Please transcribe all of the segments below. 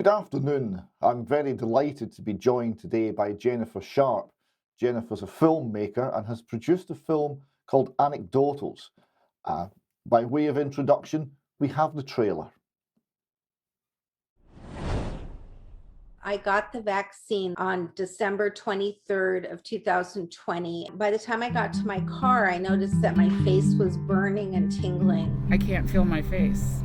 Good afternoon. I'm very delighted to be joined today by Jennifer Sharp. Jennifer's a filmmaker and has produced a film called Anecdotals. By way of introduction, we have the trailer. I got the vaccine on December 23rd of 2020. By the time I got to my car, I noticed that my face was burning and tingling. I can't feel my face.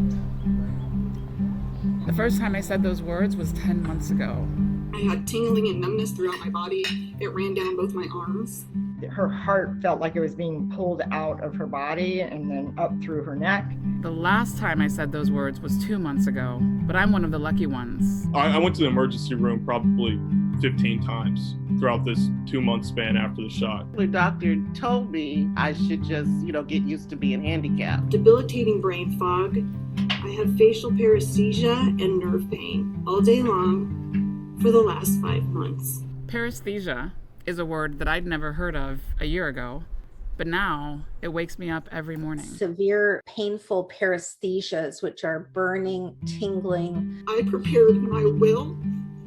The first time I said those words was 10 months ago. I had tingling and numbness throughout my body. It ran down both my arms. Her heart felt like it was being pulled out of her body and then up through her neck. The last time I said those words was 2 months ago, but I'm one of the lucky ones. I went to the emergency room probably 15 times throughout this 2-month span after the shot. The doctor told me I should just, get used to being handicapped. Debilitating brain fog. I have facial paresthesia and nerve pain all day long for the last 5 months. Paresthesia is a word that I'd never heard of a year ago, but now it wakes me up every morning. Severe painful paresthesias, which are burning, tingling. I prepared my will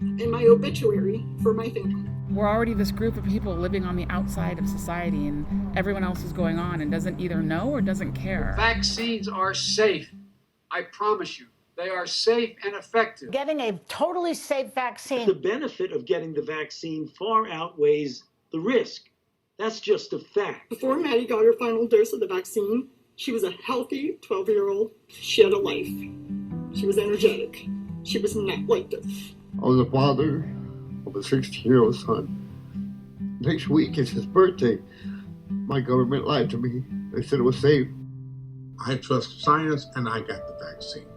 and my obituary for my family. We're already this group of people living on the outside of society, and everyone else is going on and doesn't either know or doesn't care. Vaccines are safe. I promise you, they are safe and effective. Getting a totally safe vaccine. The benefit of getting the vaccine far outweighs the risk. That's just a fact. Before Maddie got her final dose of the vaccine, she was a healthy 12-year-old. She had a life. She was energetic. She was not like this. I was a father of a 16-year-old son. Next week is his birthday. My government lied to me. They said it was safe. I trust science and I got the vaccine.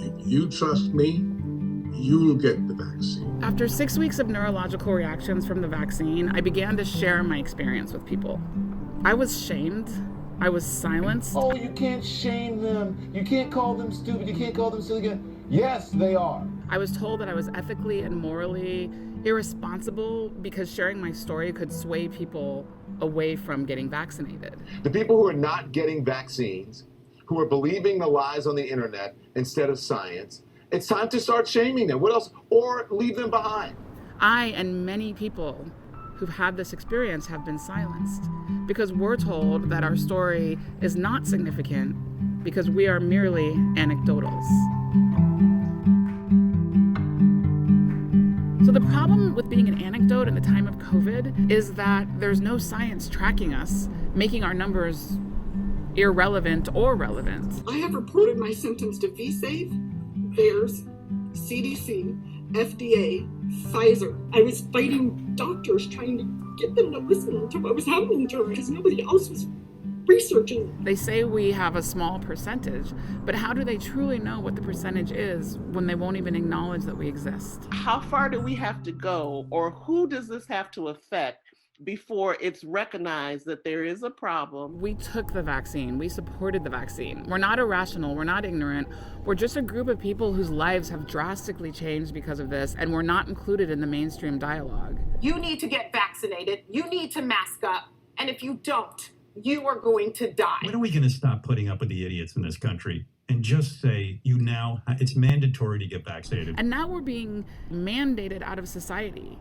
If you trust me, you'll get the vaccine. After 6 weeks of neurological reactions from the vaccine, I began to share my experience with people. I was shamed. I was silenced. Oh, you can't shame them. You can't call them stupid. You can't call them silly. Yes, they are. I was told that I was ethically and morally irresponsible because sharing my story could sway people away from getting vaccinated. The people who are not getting vaccines, who are believing the lies on the internet instead of science, it's time to start shaming them. What else? Or leave them behind. I and many people who've had this experience have been silenced because we're told that our story is not significant because we are merely anecdotals. So the problem with being an anecdote in the time of COVID is that there's no science tracking us, making our numbers irrelevant or relevant. I have reported my symptoms to VSafe, VAERS, CDC, FDA, Pfizer. I was fighting doctors trying to get them to listen to what was happening to her because nobody else was researching. They say we have a small percentage, but how do they truly know what the percentage is when they won't even acknowledge that we exist? How far do we have to go, or who does this have to affect before it's recognized that there is a problem? We took the vaccine. We supported the vaccine. We're not irrational. We're not ignorant. We're just a group of people whose lives have drastically changed because of this, and we're not included in the mainstream dialogue. You need to get vaccinated. You need to mask up. And if you don't, you are going to die. When are we going to stop putting up with the idiots in this country and just say, it's mandatory to get vaccinated? And now we're being mandated out of society.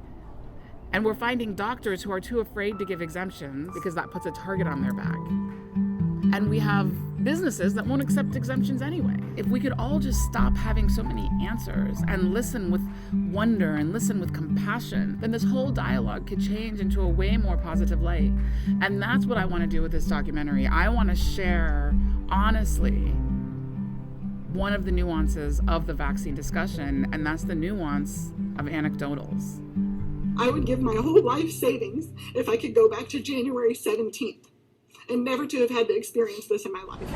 And we're finding doctors who are too afraid to give exemptions because that puts a target on their back. And we have businesses that won't accept exemptions anyway. If we could all just stop having so many answers and listen with wonder and listen with compassion, then this whole dialogue could change into a way more positive light. And that's what I want to do with this documentary. I want to share, honestly, one of the nuances of the vaccine discussion, and that's the nuance of anecdotals. I would give my whole life savings if I could go back to January 17th and never to have had to experience this in my life.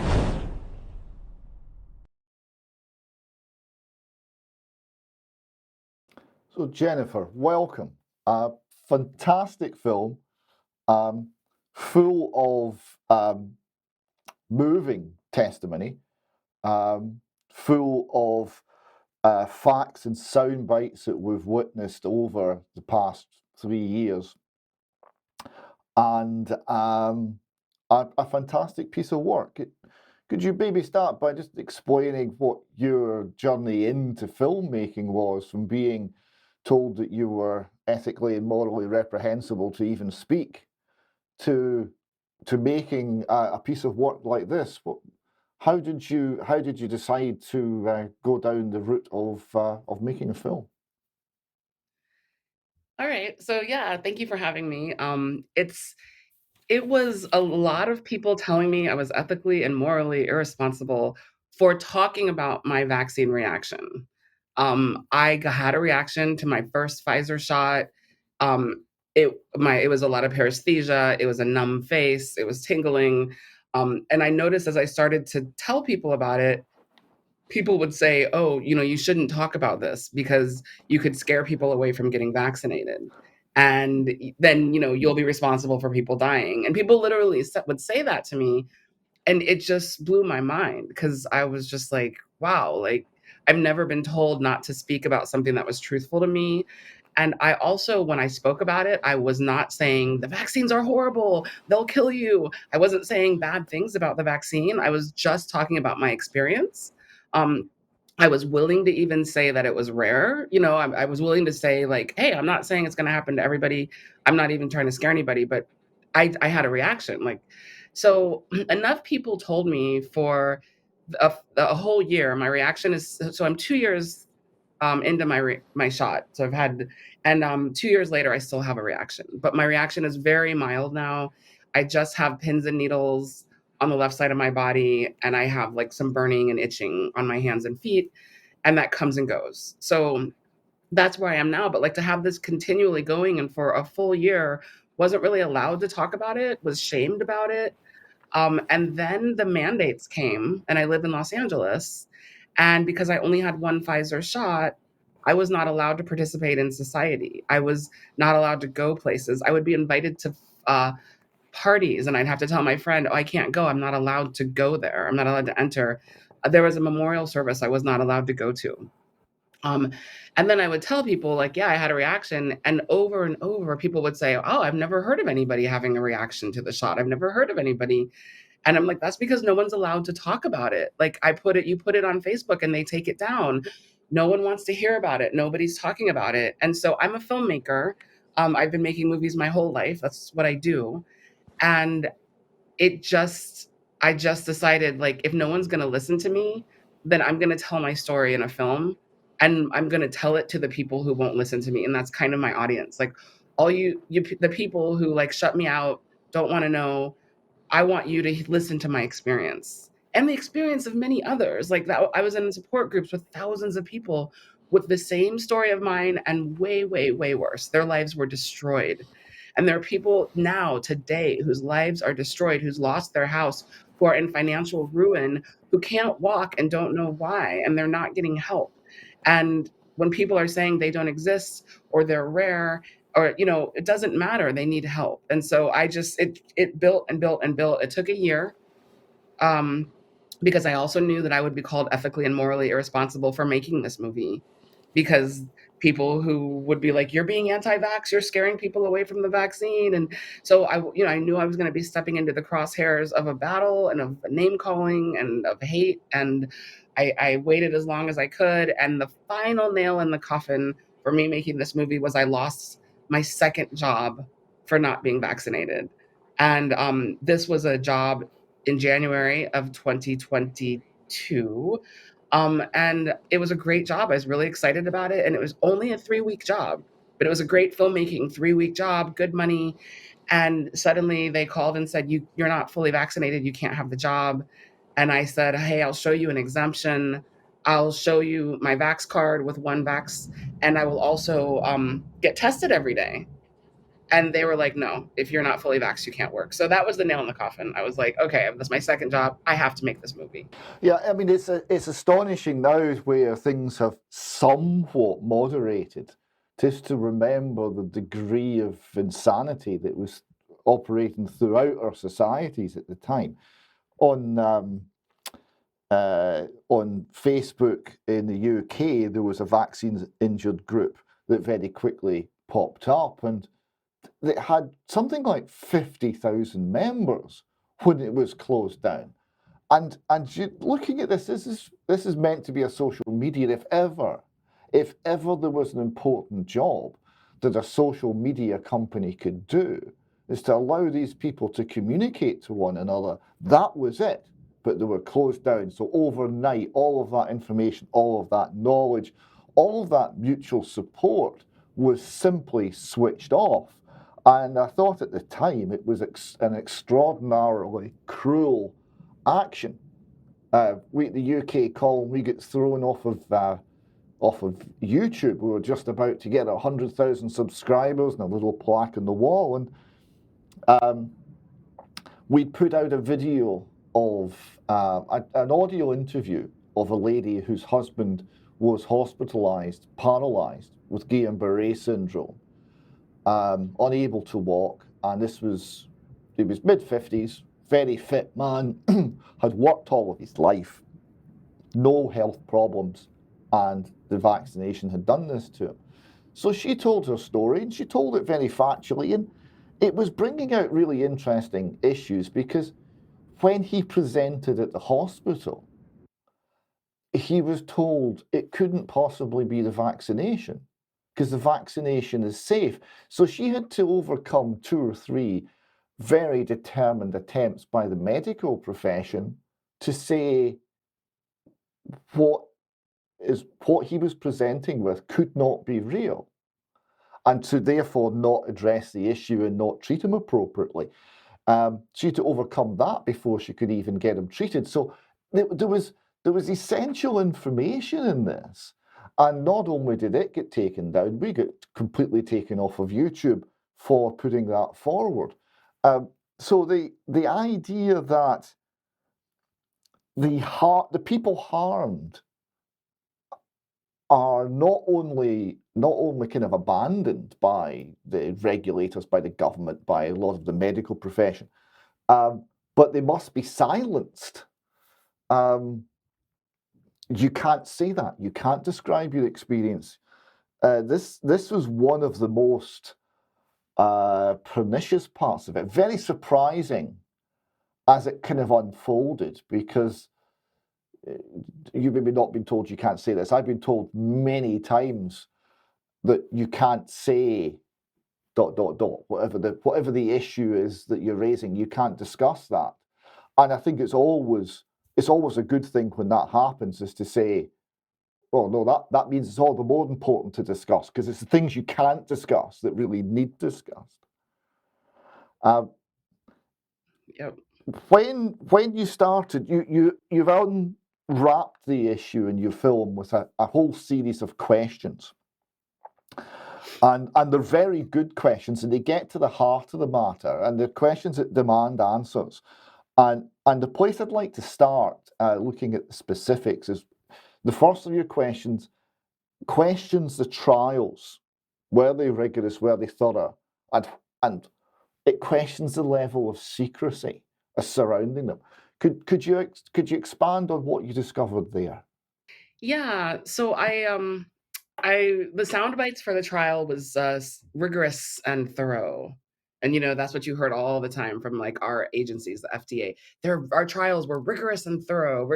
So Jennifer, welcome. A fantastic film, full of moving testimony, full of facts and sound bites that we've witnessed over the past 3 years, and a fantastic piece of work. Could you maybe start by just explaining what your journey into filmmaking was, from being told that you were ethically and morally reprehensible to even speak, to making a piece of work like this? How did you decide to go down the route of making a film? All right. So yeah, thank you for having me. It was a lot of people telling me I was ethically and morally irresponsible for talking about my vaccine reaction. Had a reaction to my first Pfizer shot. It was a lot of paresthesia. It was a numb face. It was tingling. And I noticed as I started to tell people about it, people would say, "Oh, you shouldn't talk about this because you could scare people away from getting vaccinated. And then, you'll be responsible for people dying." And people literally would say that to me. And it just blew my mind because I was just like, wow, like I've never been told not to speak about something that was truthful to me. And I also, when I spoke about it, I was not saying the vaccines are horrible, they'll kill you. I wasn't saying bad things about the vaccine. I was just talking about my experience. Um, I was willing to even say that it was rare. I was willing to say, like, hey, I'm not saying it's going to happen to everybody. I'm not even trying to scare anybody, but I had a reaction. So enough people told me for a whole year. My reaction is, so I'm 2 years into my shot. So I've had, and 2 years later, I still have a reaction, but my reaction is very mild now. I just have pins and needles on the left side of my body, and I have like some burning and itching on my hands and feet, and that comes and goes. So that's where I am now. But like to have this continually going and for a full year, wasn't really allowed to talk about it, was shamed about it. And then the mandates came, and I live in Los Angeles. And because I only had one Pfizer shot, I was not allowed to participate in society. I was not allowed to go places. I would be invited to parties, and I'd have to tell my friend, "Oh, I can't go. I'm not allowed to go there. I'm not allowed to enter." There was a memorial service I was not allowed to go to. And then I would tell people, like, yeah, I had a reaction. And over, people would say, "Oh, I've never heard of anybody having a reaction to the shot. I've never heard of anybody." And I'm like, that's because no one's allowed to talk about it. Like you put it on Facebook and they take it down. No one wants to hear about it. Nobody's talking about it. And so I'm a filmmaker. I've been making movies my whole life. That's what I do. And I just decided, like, if no one's going to listen to me, then I'm going to tell my story in a film, and I'm going to tell it to the people who won't listen to me. And that's kind of my audience. Like all the people who like shut me out, don't want to know, I want you to listen to my experience and the experience of many others. Like that, I was in support groups with thousands of people with the same story of mine and way, way, way worse. Their lives were destroyed. And there are people now, today, whose lives are destroyed, who's lost their house, who are in financial ruin, who can't walk and don't know why, and they're not getting help. And when people are saying they don't exist or they're rare, or it doesn't matter, they need help. And so it built and built and built. It took a year, because I also knew that I would be called ethically and morally irresponsible for making this movie, because people who would be like, "You're being anti-vax, you're scaring people away from the vaccine." And so I knew I was going to be stepping into the crosshairs of a battle and of name calling and of hate. And I waited as long as I could. And the final nail in the coffin for me making this movie was I lost my second job for not being vaccinated. And this was a job in January of 2022. And it was a great job. I was really excited about it. And it was only a 3-week job, but it was a great filmmaking 3-week job, good money. And suddenly they called and said, you're not fully vaccinated. You can't have the job. And I said, hey, I'll show you an exemption. I'll show you my vax card with one vax. And I will also get tested every day. And they were like, no, if you're not fully vaxxed, you can't work. So that was the nail in the coffin. I was like, okay, that's my second job. I have to make this movie. Yeah, I mean, it's astonishing now where things have somewhat moderated, just to remember the degree of insanity that was operating throughout our societies at the time. On Facebook in the UK, there was a vaccines injured group that very quickly popped up, and it had something like 50,000 members when it was closed down. looking at this, this is meant to be a social media. If ever there was an important job that a social media company could do, is to allow these people to communicate to one another. That was it. But they were closed down. So overnight, all of that information, all of that knowledge, all of that mutual support was simply switched off. And I thought at the time it was an extraordinarily cruel action. We at the UK Colin, we get thrown off of YouTube. We were just about to get 100,000 subscribers and a little plaque on the wall, and we'd put out a video of an audio interview of a lady whose husband was hospitalized, paralyzed with Guillain-Barré syndrome, unable to walk, and he was mid-50s, very fit man, had worked all of his life, no health problems, and the vaccination had done this to him. So she told her story, and she told it very factually, and it was bringing out really interesting issues, because when he presented at the hospital, he was told it couldn't possibly be the vaccination because the vaccination is safe. So she had to overcome 2 or 3 very determined attempts by the medical profession to say what he was presenting with could not be real, and to therefore not address the issue and not treat him appropriately. She had to overcome that before she could even get him treated. So there was essential information in this. And not only did it get taken down, we got completely taken off of YouTube for putting that forward. So the idea that the people harmed are not only kind of abandoned by the regulators, by the government, by a lot of the medical profession, but they must be silenced. You can't say that. You can't describe your experience. This was one of the most pernicious parts of it. Very surprising as it kind of unfolded, because you've maybe not been told you can't say this. I've been told many times that you can't say ... whatever the issue is that you're raising, you can't discuss that. And I think it's always a good thing when that happens, is to say, oh no, that means it's all the more important to discuss, because it's the things you can't discuss that really need discussed. Yep. When you started, you've unwrapped the issue in your film with a whole series of questions. And they're very good questions, and they get to the heart of the matter, and they're questions that demand answers. And the place I'd like to start, looking at the specifics, is the first of your questions the trials. Were they rigorous? Were they thorough? And it questions the level of secrecy surrounding them. Could you expand on what you discovered there? Yeah. So the sound bites for the trial was rigorous and thorough. And, that's what you heard all the time from like our agencies, the FDA. Our trials were rigorous and thorough.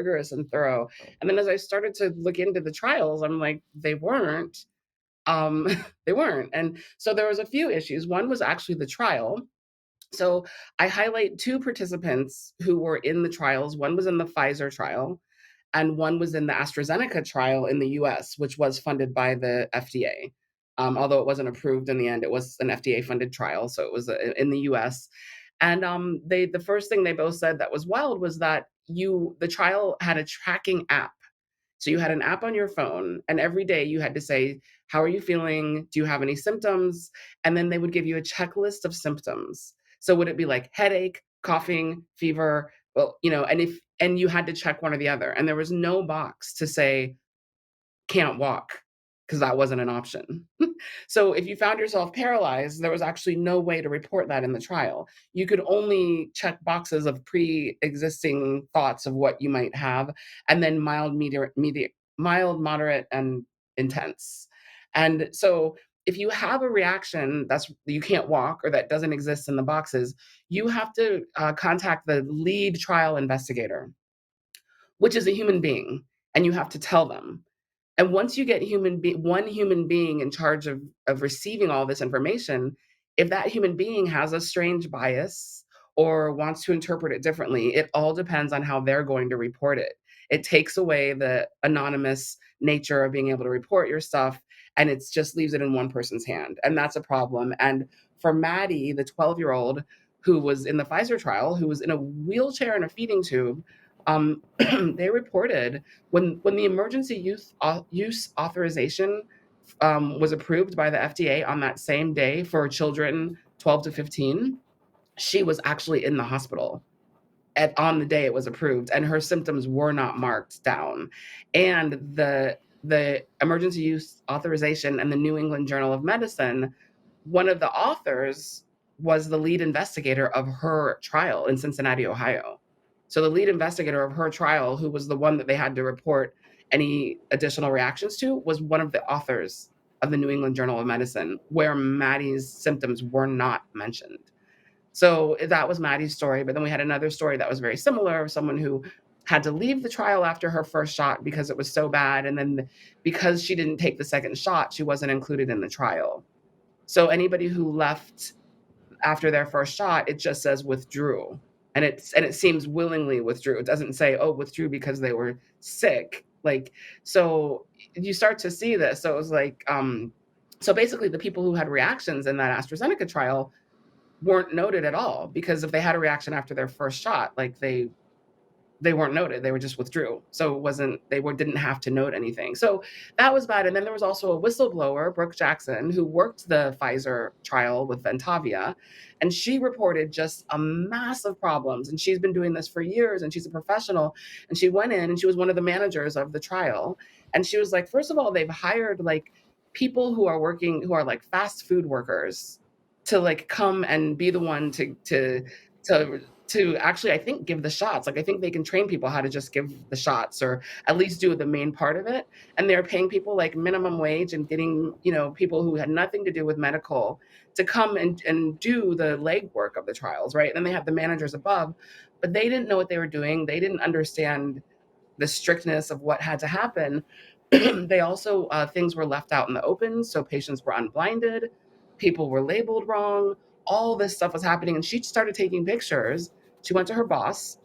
And then as I started to look into the trials, I'm like, they weren't. They weren't. And so there was a few issues. One was actually the trial. So I highlight 2 participants who were in the trials. One was in the Pfizer trial, and one was in the AstraZeneca trial in the US, which was funded by the FDA. Although it wasn't approved in the end, it was an FDA-funded trial, so it was in the US. And the first thing they both said that was wild was that the trial had a tracking app. So you had an app on your phone, and every day you had to say, how are you feeling? Do you have any symptoms? And then they would give you a checklist of symptoms. So would it be like headache, coughing, fever? Well, and you had to check one or the other. And there was no box to say, can't walk, because that wasn't an option. So if you found yourself paralyzed, there was actually no way to report that in the trial. You could only check boxes of pre-existing thoughts of what you might have, and then mild, moderate, and intense. And so if you have a reaction that's you can't walk or that doesn't exist in the boxes, you have to contact the lead trial investigator. which is a human being, and you have to tell them. And once you get one human being in charge of receiving all this information, if that human being has a strange bias or wants to interpret it differently, it all depends on how they're going to report it. It takes away the anonymous nature of being able to report your stuff, and it just leaves it in one person's hand. And that's a problem. And for Maddie, the 12-year-old who was in the Pfizer trial, who was in a wheelchair and a feeding tube, they reported when the emergency use authorization was approved by the FDA on that same day for children 12 to 15, she was actually in the hospital on the day it was approved, and her symptoms were not marked down. And the emergency use authorization and the New England Journal of Medicine, one of the authors was the lead investigator of her trial in Cincinnati, Ohio. So the lead investigator of her trial, who was the one that they had to report any additional reactions to, was one of the authors of the New England Journal of Medicine, where Maddie's symptoms were not mentioned. So that was Maddie's story. But then we had another story that was very similar of someone who had to leave the trial after her first shot because it was so bad. And then because she didn't take the second shot, she wasn't included in the trial. So anybody who left after their first shot, it just says withdrew. And it seems willingly withdrew. It doesn't say, oh, withdrew because they were sick. Like, so you start to see this. So it was like, so basically the people who had reactions in that AstraZeneca trial weren't noted at all, because if they had a reaction after their first shot, like they weren't noted, they were just withdrew. So it wasn't, didn't have to note anything. So that was bad. And then there was also a whistleblower, Brooke Jackson, who worked the Pfizer trial with Ventavia, and she reported just a massive problems. And she's been doing this for years, and she's a professional. And she went in and she was one of the managers of the trial. And she was like, first of all, they've hired like people who are like fast food workers to like come and be the one to actually, I think, give the shots. Like, I think they can train people how to just give the shots, or at least do the main part of it. And they're paying people like minimum wage and getting, people who had nothing to do with medical to come and do the legwork of the trials, right? And then they have the managers above, but they didn't know what they were doing. They didn't understand the strictness of what had to happen. They also, things were left out in the open. So patients were unblinded, people were labeled wrong, all this stuff was happening. And she started taking pictures. She went to her boss.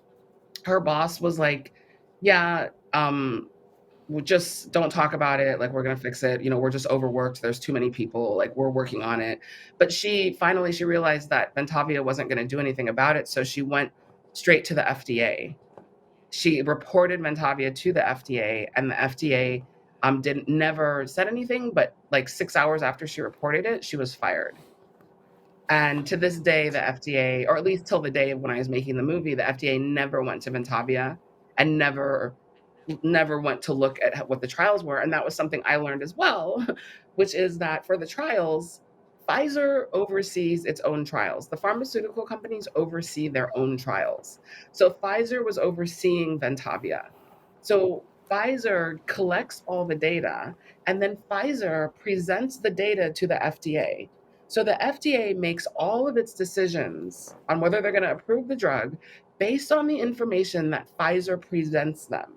Her boss was like, yeah, we just don't talk about it. Like, we're going to fix it. We're just overworked. There's too many people. Like, we're working on it. But she realized that Ventavia wasn't going to do anything about it. So she went straight to the FDA. She reported Ventavia to the FDA, and the FDA never said anything, but like 6 hours after she reported it, she was fired. And to this day, the FDA, or at least till the day of when I was making the movie, the FDA never went to Ventavia and never went to look at what the trials were. And that was something I learned as well, which is that for the trials, Pfizer oversees its own trials. The pharmaceutical companies oversee their own trials. So Pfizer was overseeing Ventavia. So Pfizer collects all the data, and then Pfizer presents the data to the FDA. So the FDA makes all of its decisions on whether they're going to approve the drug based on the information that Pfizer presents them.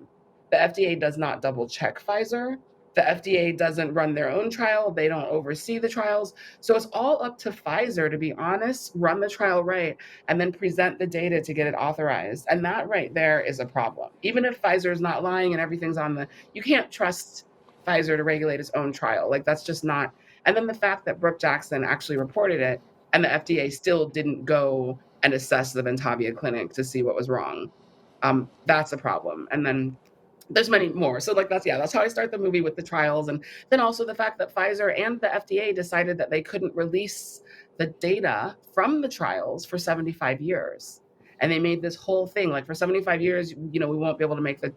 The FDA does not double check Pfizer. The FDA doesn't run their own trial. They don't oversee the trials. So it's all up to Pfizer to be honest, run the trial right, and then present the data to get it authorized. And that right there is a problem. Even if Pfizer is not lying and everything's you can't trust Pfizer to regulate its own trial. Like, that's just not. And then the fact that Brooke Jackson actually reported it and the FDA still didn't go and assess the Ventavia clinic to see what was wrong. That's a problem. And then there's many more. So like, that's how I start the movie, with the trials. And then also the fact that Pfizer and the FDA decided that they couldn't release the data from the trials for 75 years. And they made this whole thing, like, for 75 years, we won't be able to make the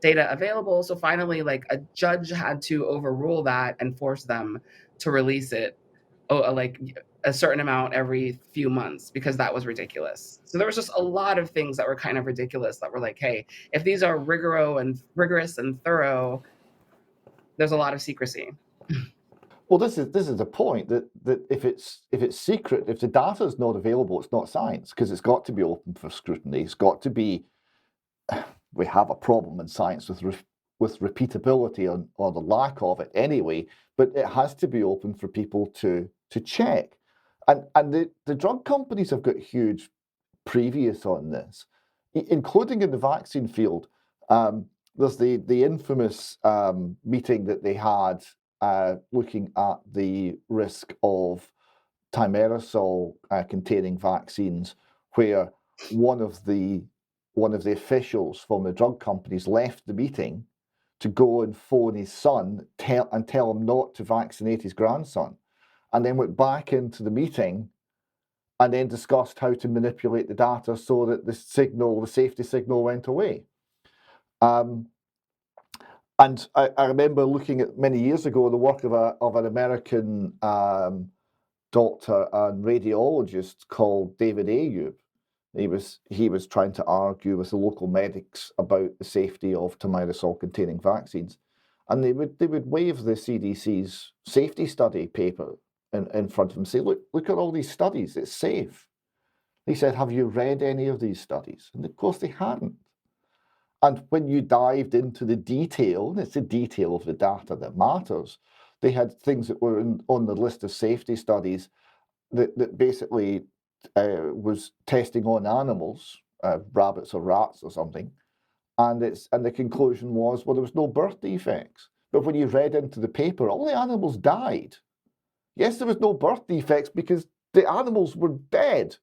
data available. So finally, like, a judge had to overrule that and force them to release it, like a certain amount every few months, because that was ridiculous. So there was just a lot of things that were kind of ridiculous that were like, hey, if these are rigorous and thorough, there's a lot of secrecy. Well, this is the point, that if it's secret, if the data is not available, it's not science, because it's got to be open for scrutiny. It's got to be, we have a problem in science with repeatability or the lack of it anyway, but it has to be open for people to check. And the drug companies have got huge previous on this, including in the vaccine field. There's the infamous meeting that they had looking at the risk of thimerosal containing vaccines, where one of the officials from the drug companies left the meeting to go and phone his son and tell him not to vaccinate his grandson, and then went back into the meeting and then discussed how to manipulate the data so that the safety signal went away. And I remember looking at many years ago the work of an American doctor and radiologist called David Ayub. He was trying to argue with the local medics about the safety of thimerosal containing vaccines, and they would wave the CDC's safety study paper in front of him, say, look at all these studies, it's safe. He said, have you read any of these studies? And of course they hadn't. And when you dived into the detail, and it's the detail of the data that matters, they had things that were on the list of safety studies that basically was testing on animals, rabbits or rats or something, and the conclusion was, well, there was no birth defects. But when you read into the paper, all the animals died. Yes, there was no birth defects because the animals were dead.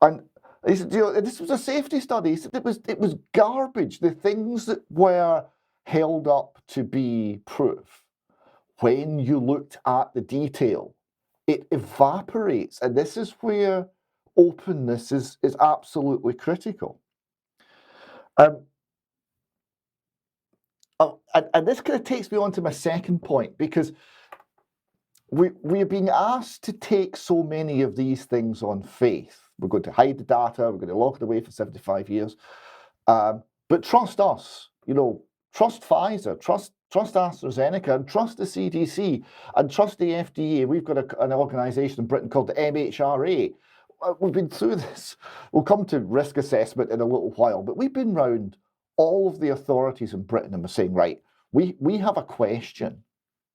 And he said, this was a safety study. He said it was garbage. The things that were held up to be proof, when you looked at the detail, it evaporates. And this is where openness is absolutely critical. And this kind of takes me on to my second point, because we're being asked to take so many of these things on faith. We're going to hide the data, we're going to lock it away for 75 years. But trust us, trust Pfizer, trust AstraZeneca, and trust the CDC, and trust the FDA. We've got an organisation in Britain called the MHRA. We've been through this. We'll come to risk assessment in a little while, but we've been round all of the authorities in Britain and we're saying, right, we have a question.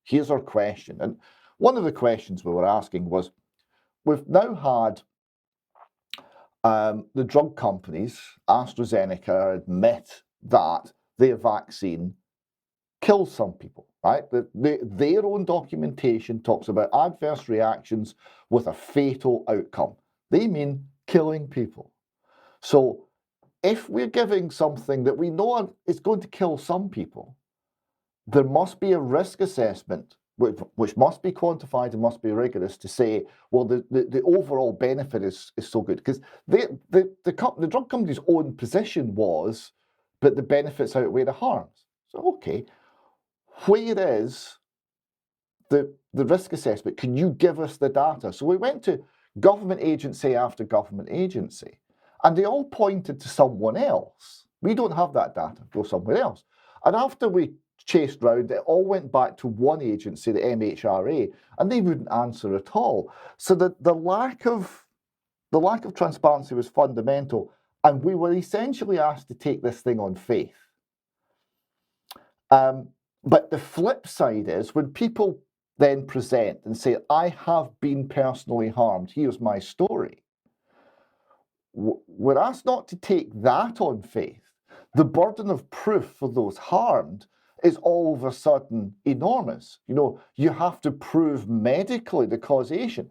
Here's our question. And one of the questions we were asking was, we've now had the drug companies, AstraZeneca, admit that their vaccine kills some people, right? Their own documentation talks about adverse reactions with a fatal outcome. They mean killing people. So if we're giving something that we know is going to kill some people, there must be a risk assessment which must be quantified and must be rigorous to say, well, the overall benefit is so good. Because the drug company's own position was that the benefits outweigh the harms. So, okay, where is the risk assessment? Can you give us the data? So we went to government agency after government agency, and they all pointed to someone else. We don't have that data, go somewhere else. And after we chased round, it all went back to one agency, the MHRA, and they wouldn't answer at all. So the lack of transparency was fundamental, and we were essentially asked to take this thing on faith. But the flip side is, when people then present and say, I have been personally harmed, here's my story, we're asked not to take that on faith. The burden of proof for those harmed is all of a sudden enormous. You have to prove medically the causation.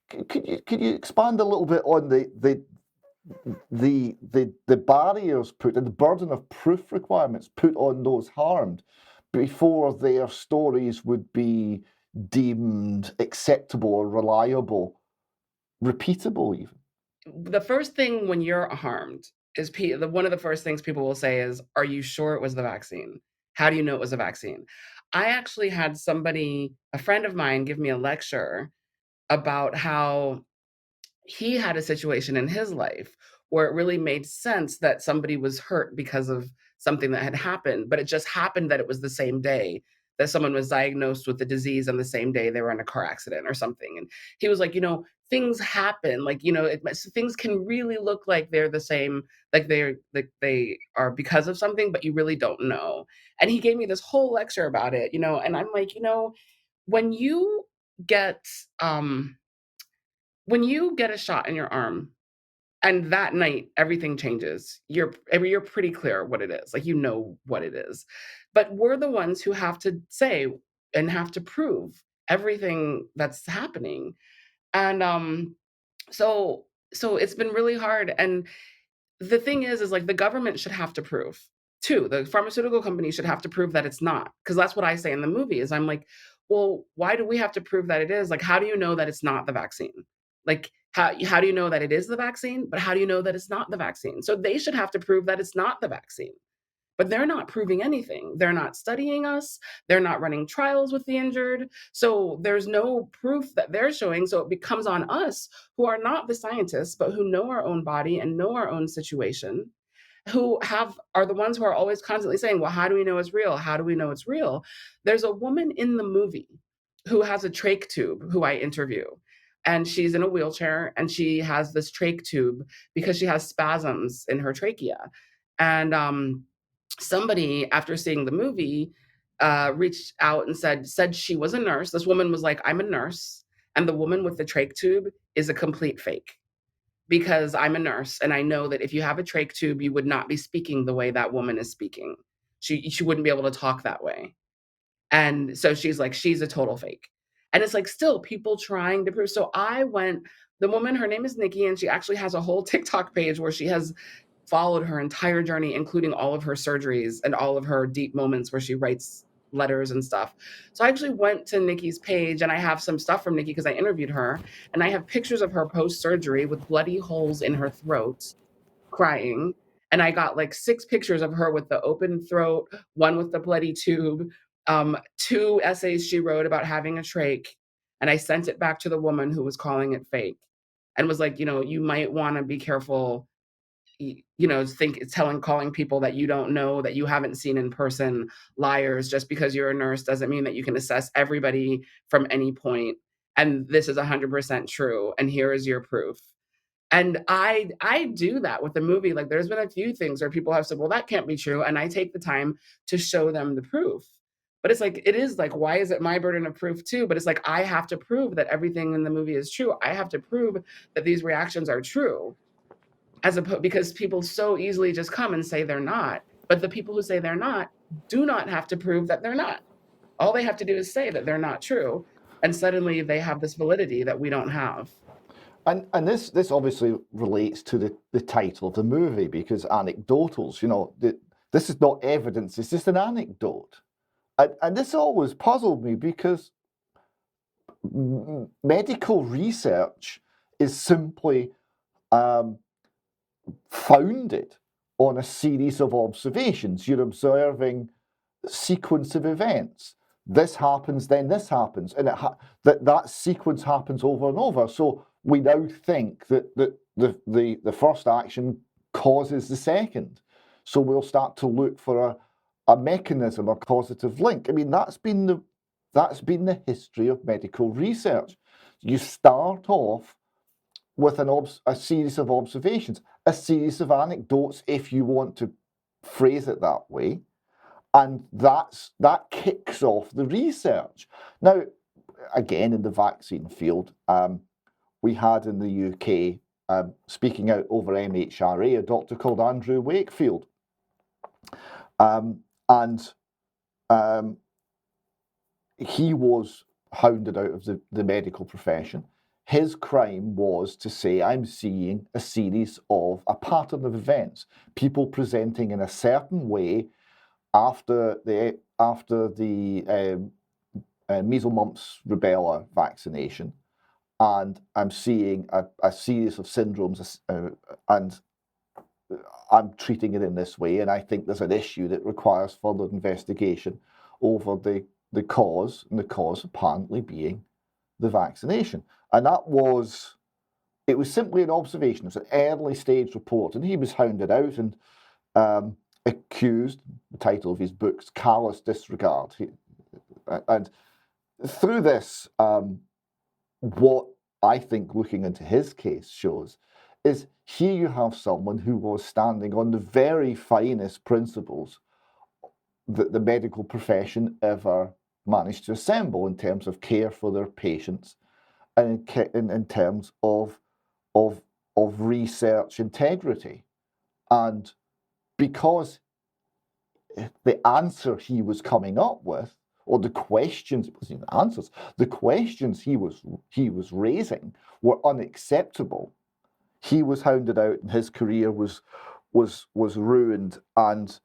Could you expand a little bit on the barriers put and the burden of proof requirements put on those harmed before their stories would be deemed acceptable or reliable, repeatable even? The first thing when you're harmed is one of the first things people will say is, are you sure it was the vaccine? How do you know it was a vaccine? I actually had a friend of mine, give me a lecture about how he had a situation in his life where it really made sense that somebody was hurt because of something that had happened, but it just happened that it was the same day that someone was diagnosed with the disease on the same day they were in a car accident or something. And he was like, things happen. Like, things can really look like they're the same, like they are because of something, but you really don't know. And he gave me this whole lecture about it, and I'm like, when you get a shot in your arm, and that night everything changes, you're pretty clear what it is, like what it is. But we're the ones who have to say and have to prove everything that's happening. And so it's been really hard. And the thing is like the government should have to prove too. The pharmaceutical companies should have to prove that it's not, because that's what I say in the movie is I'm like, well, why do we have to prove that it is? Like, how do you know that it's not the vaccine? Like, how do you know that it is the vaccine? But how do you know that it's not the vaccine? So they should have to prove that it's not the vaccine. But they're not proving anything. They're not studying us. They're not running trials with the injured. So there's no proof that they're showing. So it becomes on us, who are not the scientists, but who know our own body and know our own situation, who are the ones who are always constantly saying, well, how do we know it's real? How do we know it's real? There's a woman in the movie who has a trach tube who I interview. And she's in a wheelchair and she has this trach tube because she has spasms in her trachea. And somebody, after seeing the movie, reached out and said she was a nurse. This woman was like, I'm a nurse. And the woman with the trach tube is a complete fake, because I'm a nurse and I know that if you have a trach tube, you would not be speaking the way that woman is speaking. She wouldn't be able to talk that way. And so she's like, she's a total fake. And it's like still people trying to prove. So the woman, her name is Nikki, and she actually has a whole TikTok page where she has followed her entire journey, including all of her surgeries and all of her deep moments where she writes letters and stuff. So I actually went to Nikki's page and I have some stuff from Nikki because I interviewed her, and I have pictures of her post-surgery with bloody holes in her throat, crying. And I got like 6 pictures of her with the open throat, one with the bloody tube, 2 essays she wrote about having a trach. And I sent it back to the woman who was calling it fake and was like, you might want to be careful, calling people that you don't know, that you haven't seen in person, liars. Just because you're a nurse doesn't mean that you can assess everybody from any point. And this is 100% true. And here is your proof. And I do that with the movie. Like there's been a few things where people have said, well, that can't be true. And I take the time to show them the proof. But it's like, it is like, why is it my burden of proof too? But it's like, I have to prove that everything in the movie is true. I have to prove that these reactions are true. Because people so easily just come and say they're not. But the people who say they're not do not have to prove that they're not. All they have to do is say that they're not true. And suddenly they have this validity that we don't have. And this obviously relates to the title of the movie, because anecdotals, this is not evidence, it's just an anecdote. And this always puzzled me, because medical research is simply founded on a series of observations. You're observing a sequence of events. This happens, then this happens, and that sequence happens over and over. So we now think that the first action causes the second. So we'll start to look for a mechanism, a causative link. I mean, that's been the history of medical research. You start off with a series of observations, a series of anecdotes, if you want to phrase it that way, and that kicks off the research. Now, again, in the vaccine field, we had in the UK, speaking out over MHRA, a doctor called Andrew Wakefield, and he was hounded out of the medical profession. His crime was to say, I'm seeing a pattern of events, people presenting in a certain way after the measles, mumps, rubella vaccination, and I'm seeing a series of syndromes, and I'm treating it in this way, and I think there's an issue that requires further investigation over the cause, and the cause apparently being the vaccination. And it was simply an observation. It was an early stage report, and he was hounded out and accused, the title of his book's Callous Disregard. And through this, what I think looking into his case shows is here you have someone who was standing on the very finest principles that the medical profession ever managed to assemble in terms of care for their patients and in terms of research integrity. And because the answer he was coming up with, or the questions, it wasn't even answers, the questions he was raising were unacceptable, he was hounded out and his career was ruined, and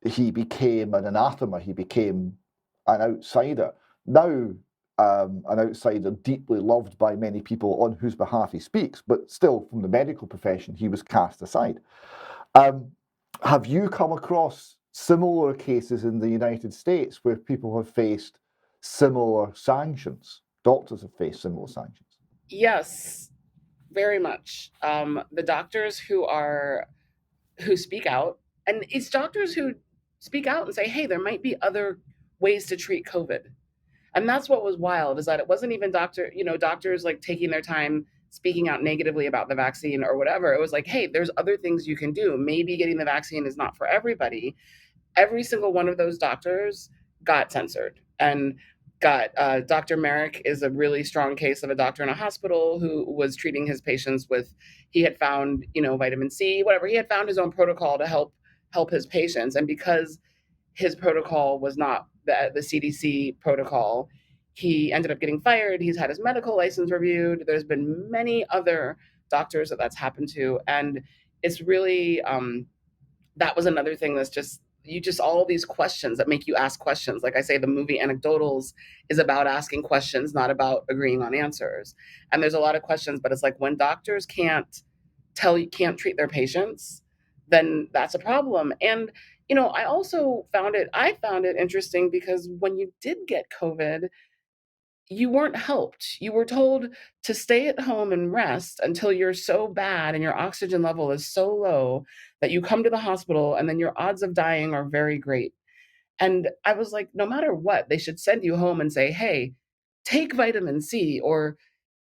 he became an anathema. He became an outsider. Now, an outsider deeply loved by many people on whose behalf he speaks, but still from the medical profession, he was cast aside. Have you come across similar cases in the United States where people have faced similar sanctions? Doctors have faced similar sanctions. Yes, very much. The doctors who speak out, and it's doctors who speak out and say, hey, there might be other ways to treat COVID. And that's what was wild, is that it wasn't even doctors like taking their time speaking out negatively about the vaccine or whatever. It was like, hey, there's other things you can do. Maybe getting the vaccine is not for everybody. Every single one of those doctors got censored, and got Dr. Merrick is a really strong case of a doctor in a hospital who was treating his patients with, he had found, vitamin C, whatever. He had found his own protocol to help his patients. And because his protocol was not the CDC protocol, he ended up getting fired. He's had his medical license reviewed. There's been many other doctors that's happened to. And it's really, that was another thing that's just all these questions that make you ask questions. Like I say, the movie Anecdotals is about asking questions, not about agreeing on answers. And there's a lot of questions, but it's like when doctors can't treat their patients, then that's a problem. And I found it interesting because when you did get COVID, you weren't helped. You were told to stay at home and rest until you're so bad and your oxygen level is so low that you come to the hospital, and then your odds of dying are very great. And I was like, no matter what, they should send you home and say, hey, take vitamin C or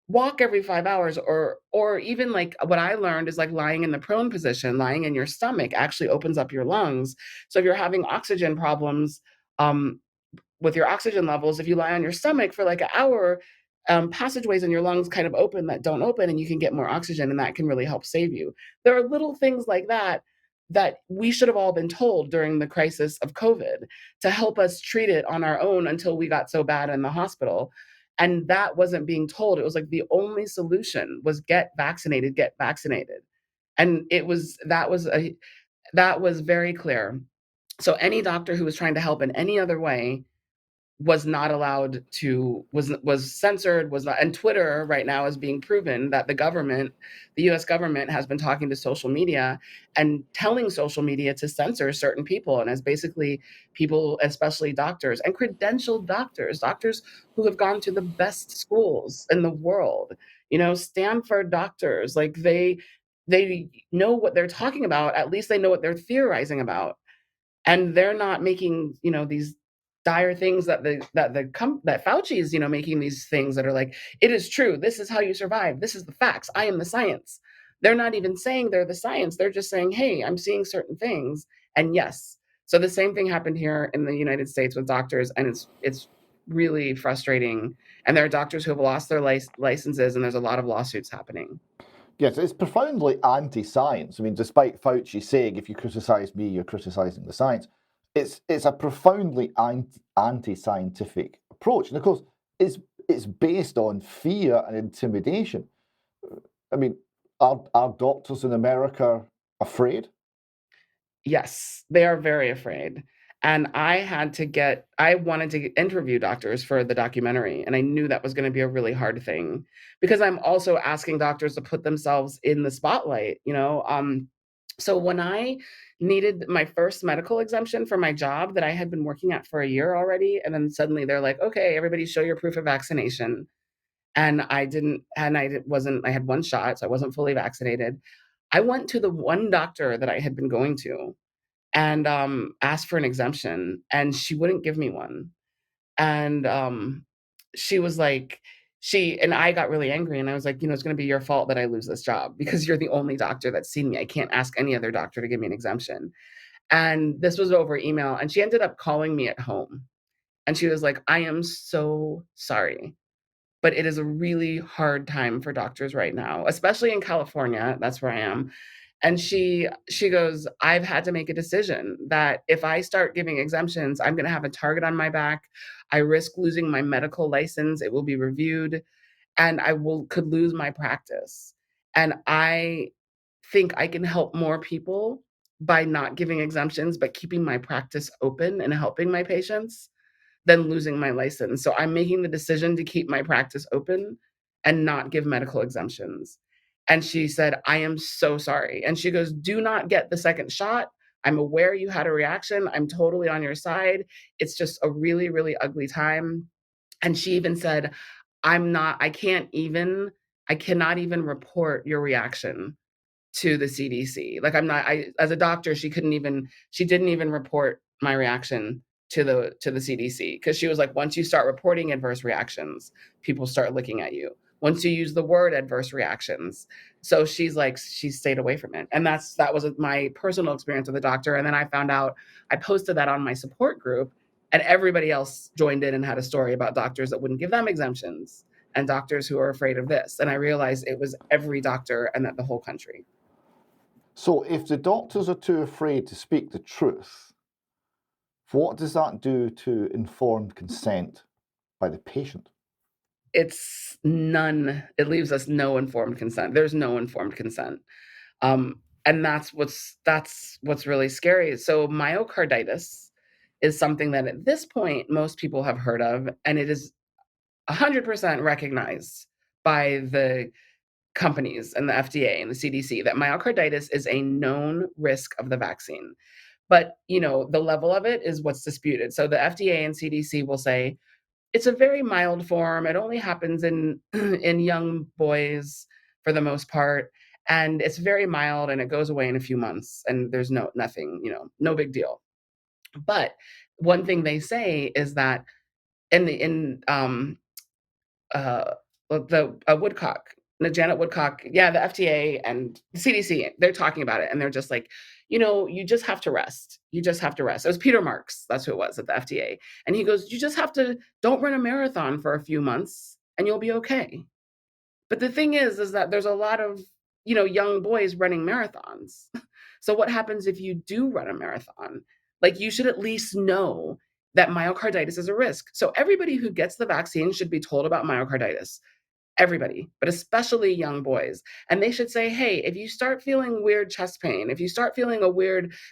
walk every 5 hours, or even like what I learned is like lying in the prone position, lying in your stomach actually opens up your lungs. So if you're having oxygen problems, with your oxygen levels, if you lie on your stomach for like an hour, passageways in your lungs kind of open that don't open, and you can get more oxygen, and that can really help save you. There are little things like that we should have all been told during the crisis of COVID to help us treat it on our own until we got so bad in the hospital. And that wasn't being told. It was like the only solution was get vaccinated. And that was very clear. So any doctor who was trying to help in any other way was not allowed to, was censored, was not. And Twitter right now is being proven that the US government has been talking to social media and telling social media to censor certain people. And as basically people, especially doctors and credentialed doctors who have gone to the best schools in the world, Stanford doctors, like they know what they're talking about. At least they know what they're theorizing about. And they're not making, these dire things that Fauci is, making these things that are like, it is true. This is how you survive. This is the facts. I am the science. They're not even saying they're the science. They're just saying, hey, I'm seeing certain things. And yes. So the same thing happened here in the United States with doctors. And it's really frustrating. And there are doctors who have lost their licenses, and there's a lot of lawsuits happening. Yes, it's profoundly anti-science. I mean, despite Fauci saying, if you criticize me, you're criticizing the science, it's a profoundly anti-scientific approach. And of course, it's based on fear and intimidation. I mean, are doctors in America afraid? Yes, they are very afraid. And I wanted to interview doctors for the documentary. And I knew that was going to be a really hard thing because I'm also asking doctors to put themselves in the spotlight, So when I needed my first medical exemption for my job that I had been working at for a year already, and then suddenly they're like, okay, everybody show your proof of vaccination. And I had one shot, so I wasn't fully vaccinated. I went to the one doctor that I had been going to, and asked for an exemption, and she wouldn't give me one. And she was like, I got really angry, and I was like, it's going to be your fault that I lose this job because you're the only doctor that's seen me. I can't ask any other doctor to give me an exemption. And this was over email, and she ended up calling me at home. And she was like, I am so sorry, but it is a really hard time for doctors right now, especially in California. That's where I am. And she goes, I've had to make a decision that if I start giving exemptions, I'm going to have a target on my back. I risk losing my medical license. It will be reviewed, and could lose my practice. And I think I can help more people by not giving exemptions, but keeping my practice open and helping my patients than losing my license. So I'm making the decision to keep my practice open and not give medical exemptions. And she said, I am so sorry. And she goes, do not get the second shot. I'm aware you had a reaction. I'm totally on your side. It's just a really, really ugly time. And she even said, I cannot even report your reaction to the CDC. Like as a doctor, she didn't even report my reaction to the CDC, because she was like, once you start reporting adverse reactions, people start looking at you. Once you use the word adverse reactions. So she stayed away from it. And that was my personal experience with the doctor. And then I found out, I posted that on my support group, and everybody else joined in and had a story about doctors that wouldn't give them exemptions and doctors who are afraid of this. And I realized it was every doctor and that the whole country. So if the doctors are too afraid to speak the truth, what does that do to informed consent by the patient? It's none. It leaves us no informed consent. There's no informed consent. And that's what's really scary. So myocarditis is something that at this point, most people have heard of, and it is 100% recognized by the companies and the FDA and the CDC that myocarditis is a known risk of the vaccine. But, the level of it is what's disputed. So the FDA and CDC will say it's a very mild form. It only happens in young boys for the most part, and it's very mild, and it goes away in a few months, and there's nothing, no big deal. But one thing they say is that Woodcock, Janet Woodcock, the FDA and the CDC, they're talking about it, and they're just like, you just have to rest. You just have to rest. It was Peter Marks, that's who it was at the FDA. And he goes, you just have to, don't run a marathon for a few months and you'll be okay. But the thing is that there's a lot of, young boys running marathons. So what happens if you do run a marathon? Like, you should at least know that myocarditis is a risk. So everybody who gets the vaccine should be told about myocarditis. Everybody, but especially young boys. And they should say, hey, if you start feeling weird chest pain, if you start feeling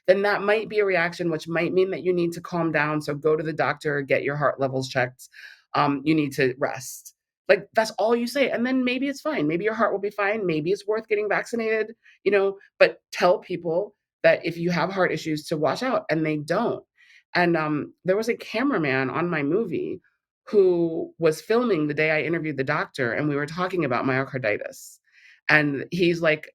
then that might be a reaction, which might mean that you need to calm down. So go to the doctor, get your heart levels checked. You need to rest. Like, that's all you say. And then maybe it's fine. Maybe your heart will be fine. Maybe it's worth getting vaccinated, but tell people that if you have heart issues to watch out, and they don't. And there was a cameraman on my movie who was filming the day I interviewed the doctor, and we were talking about myocarditis. And he's like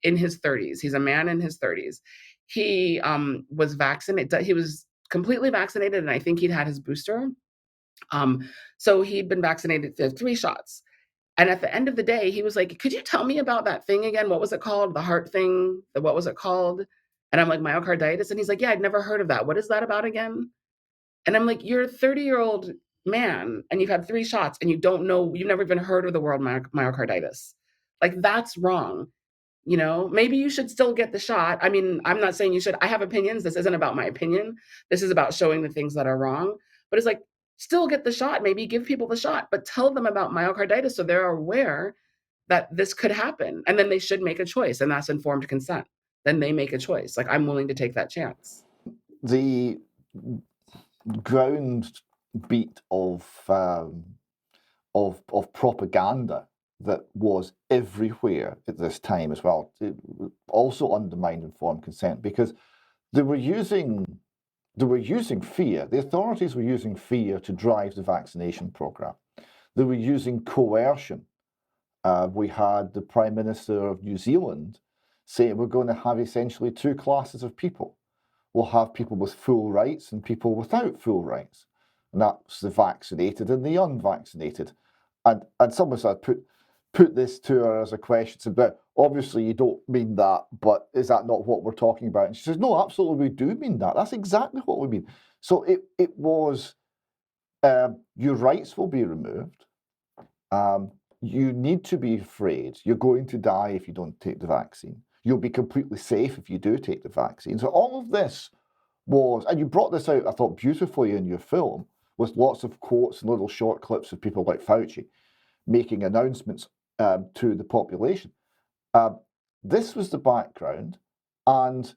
in his 30s. He's a man in his 30s. He was vaccinated. He was completely vaccinated, and I think he'd had his booster. So he'd been vaccinated 3 shots. And at the end of the day, he was like, could you tell me about that thing again? What was it called? The heart thing? What was it called? And I'm like, myocarditis. And he's like, yeah, I'd never heard of that. What is that about again? And I'm like, you're a 30-year-old man and you've had 3 shots and you don't know, you've never even heard of the word myocarditis. Like, that's wrong. Maybe you should still get the shot. I mean, I'm not saying you should. I have opinions. This isn't about my opinion. This is about showing the things that are wrong. But it's like, still get the shot. Maybe give people the shot, but tell them about myocarditis so they're aware that this could happen. And then they should make a choice. And that's informed consent. Then they make a choice. Like, I'm willing to take that chance. The ground beat of propaganda that was everywhere at this time as well, it also undermined informed consent, because they were using fear. The authorities were using fear to drive the vaccination program. They were using coercion. We had the Prime Minister of New Zealand say we're going to have essentially 2 classes of people. we'll have people with full rights and people without full rights. And that's the vaccinated and the unvaccinated. And someone said, put this to her as a question, said, but obviously you don't mean that, but is that not what we're talking about? And she says, no, absolutely we do mean that. That's exactly what we mean. So it was, your rights will be removed. You need to be afraid. You're going to die if you don't take the vaccine. You'll be completely safe if you do take the vaccine. So all of this was, and you brought this out, I thought, beautifully in your film, with lots of quotes and little short clips of people like Fauci making announcements to the population. This was the background, and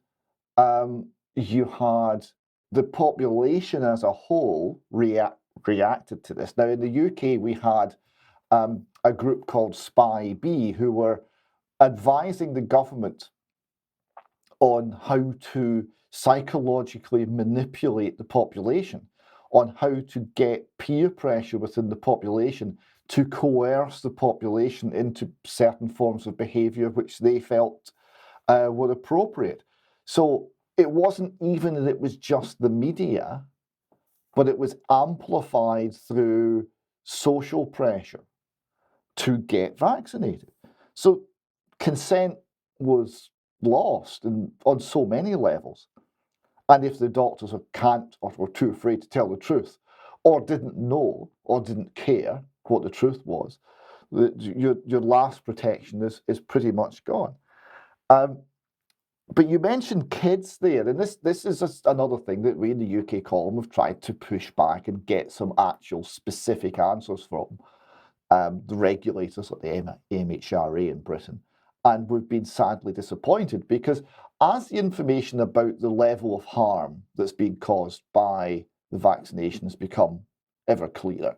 you had the population as a whole reacted to this. Now, in the UK, we had a group called Spy B who were advising the government on how to psychologically manipulate the population, on how to get peer pressure within the population to coerce the population into certain forms of behaviour which they felt were appropriate. So it wasn't even that it was just the media, but it was amplified through social pressure to get vaccinated. So consent was lost on so many levels. And if the doctors can't or were too afraid to tell the truth, or didn't know or didn't care what the truth was, your last protection is pretty much gone. But you mentioned kids there, and this is just another thing that we in the UK column have tried to push back and get some actual specific answers from the regulators like the MHRA in Britain. And we've been sadly disappointed because as the information about the level of harm that's being caused by the vaccinations become ever clearer,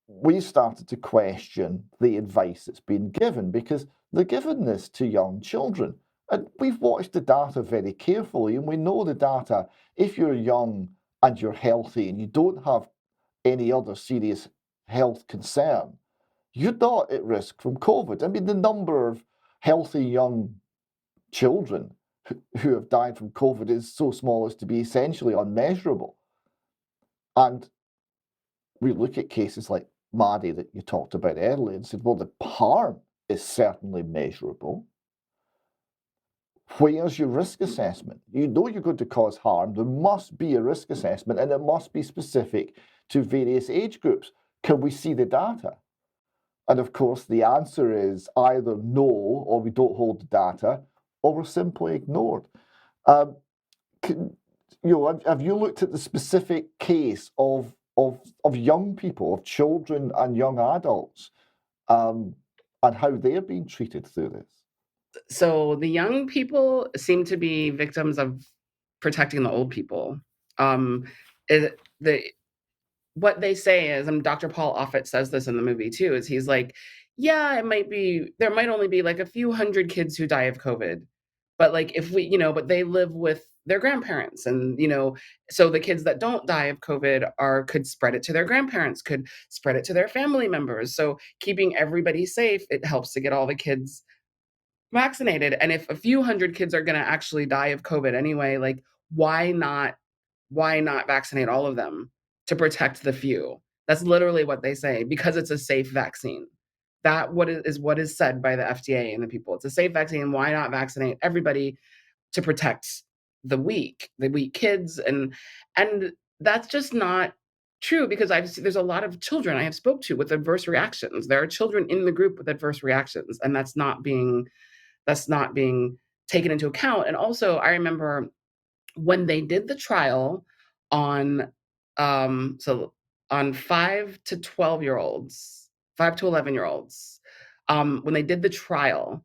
we started to question the advice that's been given because they're giving this to young children. And we've watched the data very carefully, and we know the data, if you're young and you're healthy and you don't have any other serious health concern, you're not at risk from COVID. I mean, the number of healthy young children who have died from COVID is so small as to be essentially unmeasurable. And we look at cases like Maddie that you talked about earlier and said, well, the harm is certainly measurable. Where's your risk assessment? You know you're going to cause harm. There must be a risk assessment, and it must be specific to various age groups. Can we see the data? And of course, the answer is either no, or we don't hold the data, or we're simply ignored. Have you looked at the specific case of young people, of children and young adults, and how they're being treated through this? So the young people seem to be victims of protecting the old people. What they say is, and Dr. Paul Offit says this in the movie too, is he's like, yeah, there might only be like a few hundred kids who die of COVID. But like if we, but they live with their grandparents and, so the kids that don't die of COVID could spread it to their grandparents, could spread it to their family members. So keeping everybody safe, it helps to get all the kids vaccinated. And if a few hundred kids are going to actually die of COVID anyway, like why not vaccinate all of them to protect the few? That's literally what they say, because it's a safe vaccine. That what is said by the FDA and the people. It's a safe vaccine. Why not vaccinate everybody to protect the weak kids? And that's just not true, because there's a lot of children I have spoke to with adverse reactions. There are children in the group with adverse reactions, and that's not being taken into account. And also, I remember when they did the trial on 5 to 12-year-olds, 5 to 11-year-olds, when they did the trial,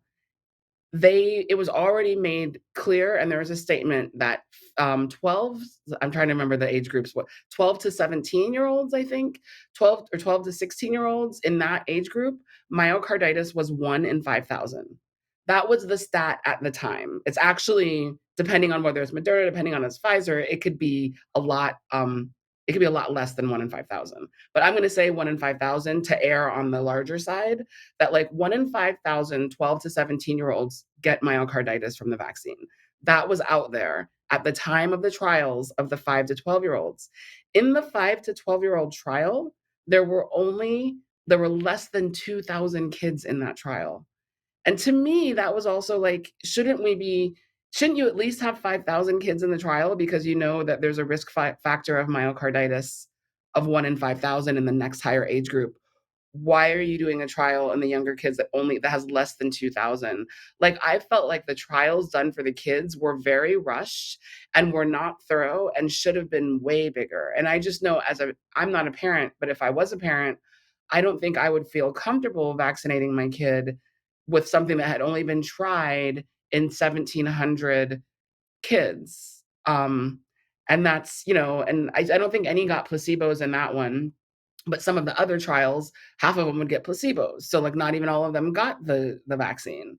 it was already made clear, and there was a statement that 12, I'm trying to remember the age groups, 12 to 17-year-olds, I think, 12 to 16-year-olds in that age group, myocarditis was 1 in 5,000. That was the stat at the time. It's actually, depending on whether it's Moderna, depending on it's Pfizer, it could be a lot. It could be a lot less than 1 in 5,000. But I'm going to say 1 in 5,000 to err on the larger side. That like 1 in 5,000 12 to 17-year-olds get myocarditis from the vaccine. That was out there at the time of the trials of the 5 to 12-year-olds. In the 5 to 12-year-old trial, there were less than 2,000 kids in that trial. And to me, that was also like, shouldn't you at least have 5,000 kids in the trial, because you know that there's a risk factor of myocarditis of 1 in 5,000 in the next higher age group? Why are you doing a trial in the younger kids that has less than 2,000? Like, I felt like the trials done for the kids were very rushed and were not thorough and should have been way bigger. And I just know, I'm not a parent, but if I was a parent, I don't think I would feel comfortable vaccinating my kid with something that had only been tried in 1,700 kids. And that's, and I don't think any got placebos in that one. But some of the other trials, half of them would get placebos. So like not even all of them got the vaccine.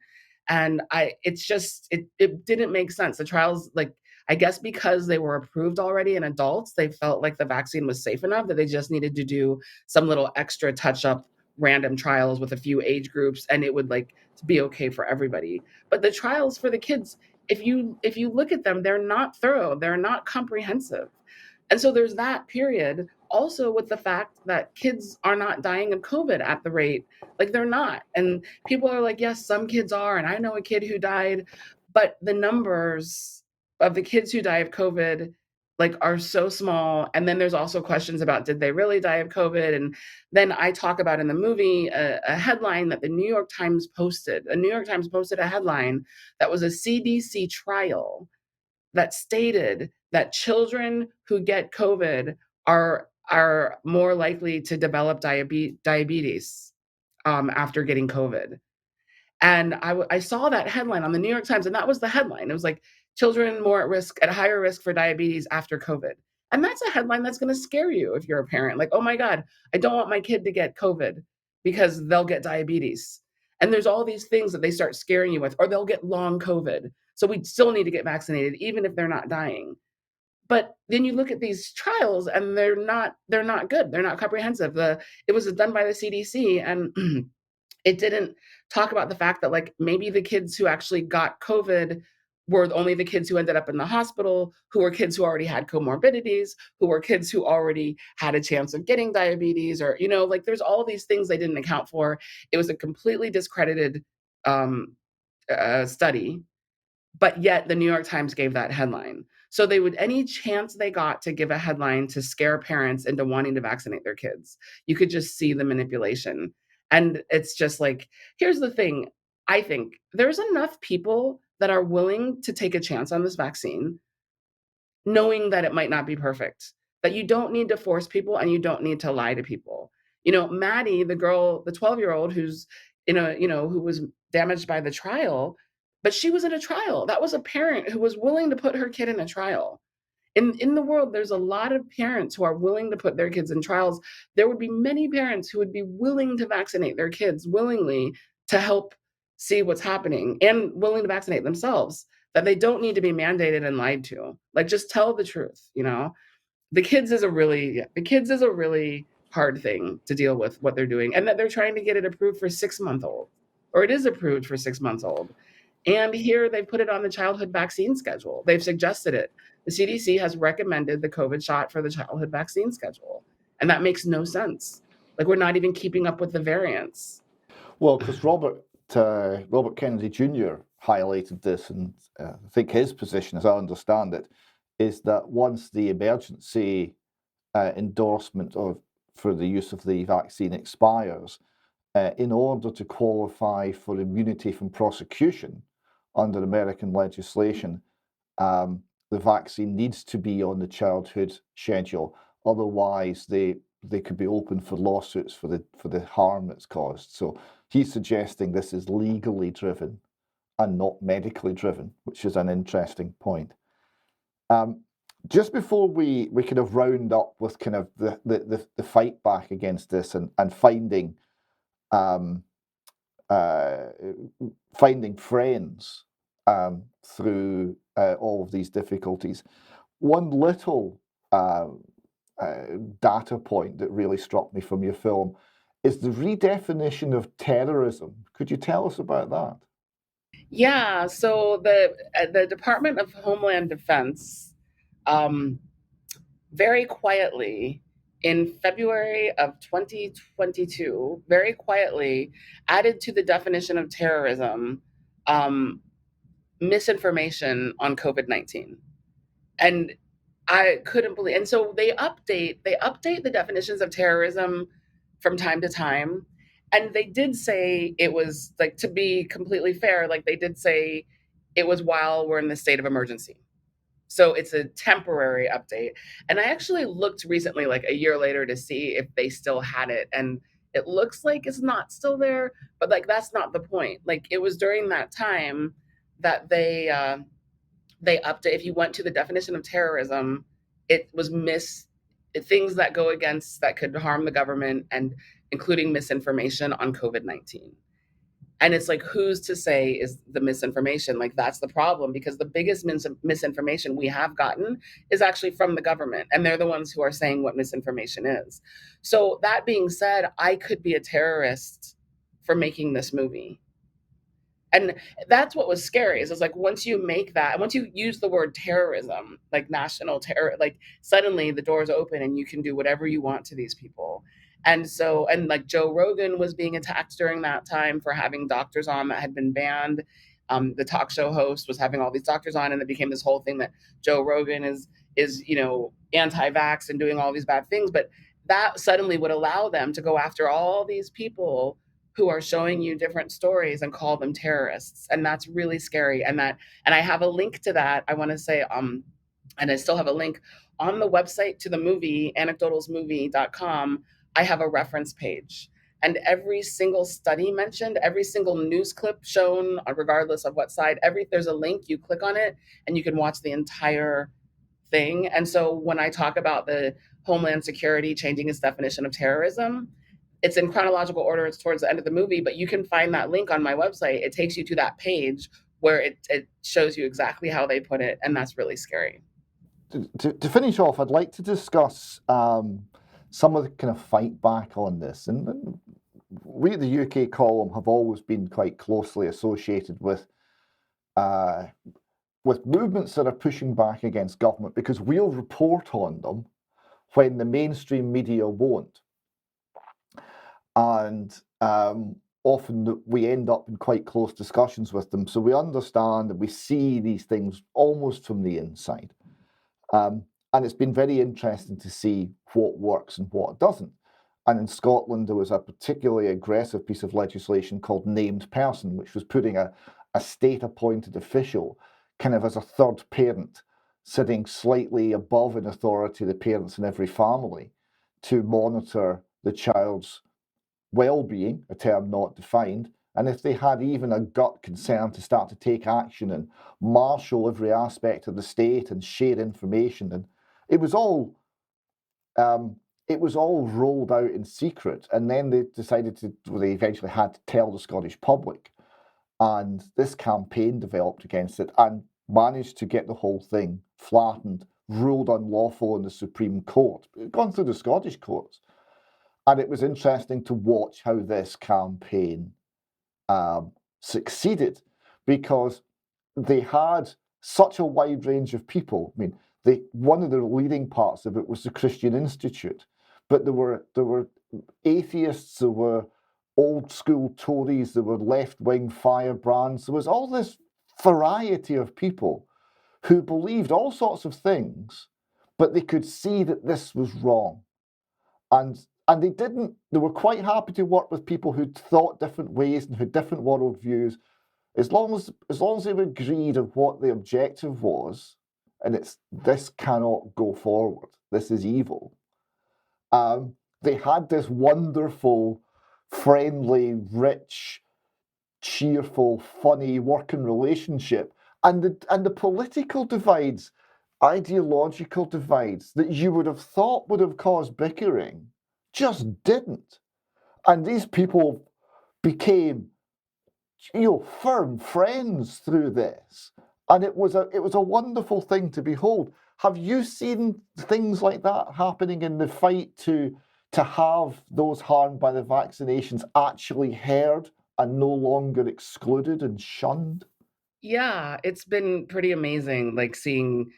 And it didn't make sense. The trials, like, I guess because they were approved already in adults, they felt like the vaccine was safe enough that they just needed to do some little extra touch up random trials with a few age groups, and it would like be okay for everybody. But the trials for the kids, if you look at them, they're not thorough, they're not comprehensive. And so there's that period. Also, with the fact that kids are not dying of COVID at the rate, like they're not. And people are like, yes, some kids are. And I know a kid who died, but the numbers of the kids who die of COVID like are so small. And then there's also questions about, did they really die of COVID? And then I talk about in the movie a headline that the New York Times posted. A New York Times posted a headline that was a CDC trial that stated that children who get COVID are more likely to develop diabetes after getting COVID. And I saw that headline on the New York Times, and that was the headline. It was like, children more at higher risk for diabetes after COVID. And that's a headline that's going to scare you if you're a parent. Like, oh my God, I don't want my kid to get COVID because they'll get diabetes. And there's all these things that they start scaring you with, or they'll get long COVID. So we still need to get vaccinated, even if they're not dying. But then you look at these trials and they're not good. They're not comprehensive. It was done by the CDC, and it didn't talk about the fact that like maybe the kids who actually got COVID were only the kids who ended up in the hospital, who were kids who already had comorbidities, who were kids who already had a chance of getting diabetes, or, like there's all these things they didn't account for. It was a completely discredited study, but yet the New York Times gave that headline. So any chance they got to give a headline to scare parents into wanting to vaccinate their kids, you could just see the manipulation. And it's just like, here's the thing. I think there's enough people that are willing to take a chance on this vaccine, knowing that it might not be perfect, that you don't need to force people and you don't need to lie to people. Maddie, the girl, the 12-year-old who's who was damaged by the trial, but she was in a trial. That was a parent who was willing to put her kid in a trial. In the world, there's a lot of parents who are willing to put their kids in trials. There would be many parents who would be willing to vaccinate their kids willingly to help see what's happening, and willing to vaccinate themselves, that they don't need to be mandated and lied to. Like, just tell the truth, The kids is a really hard thing to deal with, what they're doing, and that they're trying to get it approved for 6-month-old, or it is approved for 6 months old. And here they put it on the childhood vaccine schedule. They've suggested it. The CDC has recommended the COVID shot for the childhood vaccine schedule. And that makes no sense. Like, we're not even keeping up with the variants. Well, because Robert Kennedy Jr. highlighted this, and I think his position, as I understand it, is that once the emergency endorsement for the use of the vaccine expires, in order to qualify for immunity from prosecution under American legislation, the vaccine needs to be on the childhood schedule. Otherwise, they could be open for lawsuits for the harm it's caused. So he's suggesting this is legally driven and not medically driven, which is an interesting point. Just before we kind of round up with kind of the fight back against this and finding friends through all of these difficulties, one little data point that really struck me from your film is the redefinition of terrorism. Could you tell us about that? Yeah, so the Department of Homeland Defense, very quietly in February of 2022, very quietly added to the definition of terrorism misinformation on COVID-19. And I couldn't believe, and so they update the definitions of terrorism from time to time. And they did say it was, like, to be completely fair, like, they did say it was while we're in the state of emergency. So it's a temporary update. And I actually looked recently, like a year later, to see if they still had it. And it looks like it's not still there, but like that's not the point. Like, it was during that time that they update. If you went to the definition of terrorism, it was things that go against, that could harm the government, and including misinformation on COVID-19. And it's like, who's to say is the misinformation? Like, that's the problem, because the biggest misinformation we have gotten is actually from the government, and they're the ones who are saying what misinformation is. So that being said, I could be a terrorist for making this movie. And that's what was scary, is it's like, once you make that, once you use the word terrorism, like national terror, like suddenly the doors open and you can do whatever you want to these people. And so, and like Joe Rogan was being attacked during that time for having doctors on that had been banned. The talk show host was having all these doctors on, and it became this whole thing that Joe Rogan is anti-vax and doing all these bad things. But that suddenly would allow them to go after all these people who are showing you different stories and call them terrorists. And that's really scary. And I have a link to that. I want to say, and I still have a link on the website to the movie, anecdotalsmovie.com. I have a reference page, and every single study mentioned, every single news clip shown, regardless of what side, there's a link, you click on it and you can watch the entire thing. And so when I talk about the Homeland Security changing its definition of terrorism, it's in chronological order. It's towards the end of the movie, but you can find that link on my website. It takes you to that page where it shows you exactly how they put it, and that's really scary. To finish off, I'd like to discuss some of the kind of fight back on this. And we at the UK column have always been quite closely associated with movements that are pushing back against government, because we'll report on them when the mainstream media won't. And often we end up in quite close discussions with them. So we understand and we see these things almost from the inside. And it's been very interesting to see what works and what doesn't. And in Scotland, there was a particularly aggressive piece of legislation called Named Person, which was putting a state-appointed official kind of as a third parent, sitting slightly above in authority the parents in every family, to monitor the child's well-being, a term not defined, and if they had even a gut concern, to start to take action and marshal every aspect of the state and share information. And it was all rolled out in secret, and then they eventually had to tell the Scottish public, and this campaign developed against it and managed to get the whole thing flattened, ruled unlawful in the Supreme Court. It had gone through the Scottish courts. And it was interesting to watch how this campaign succeeded, because they had such a wide range of people. I mean, one of the leading parts of it was the Christian Institute, but there were atheists, there were old school Tories, there were left-wing firebrands. There was all this variety of people who believed all sorts of things, but they could see that this was wrong. And they were quite happy to work with people who thought different ways and had different worldviews, as long as they agreed on what the objective was, and this cannot go forward. This is evil. They had this wonderful, friendly, rich, cheerful, funny working relationship, and the political divides, ideological divides that you would have thought would have caused bickering just didn't. And these people became, firm friends through this. And it was a wonderful thing to behold. Have you seen things like that happening in the fight to have those harmed by the vaccinations actually heard and no longer excluded and shunned? Yeah, it's been pretty amazing, like, seeing